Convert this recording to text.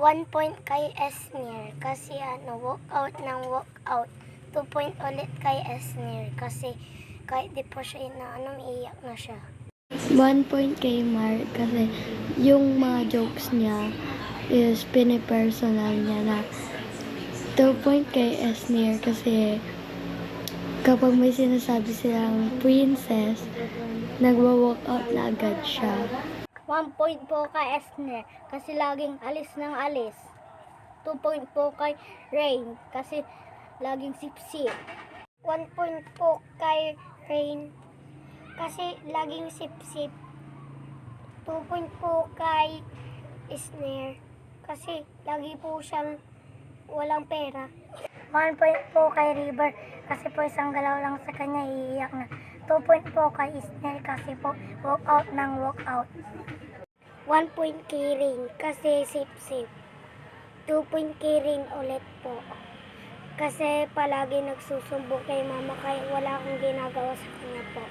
1 point kay Esner kasi walkout ng walkout. 2 point ulit kay Esner kasi kahit di po siya iiyak na siya. 1 point kay Mark kasi yung mga jokes niya is pinipersonal niya na. 2 point kay Esner kasi kapag may sinasabi silang princess, nagwa-walk out na agad siya. 1 point po kay Esner kasi laging alis ng alis. 2 point po kay Rain kasi laging sipsip. 1 point po kay Rain kasi laging sipsip. 2 point po kay Esner kasi lagi po siyang walang pera. 1 point po kay River kasi po isang galaw lang sa kanya iiyak na. 2 point po kay Esner kasi po walkout ng walkout. 1 point kay Rain kasi sip-sip. 2 point kay Rain ulit po. Kasi palagi nagsusumbong kay mama kaya wala akong ginagawa sa kanya po.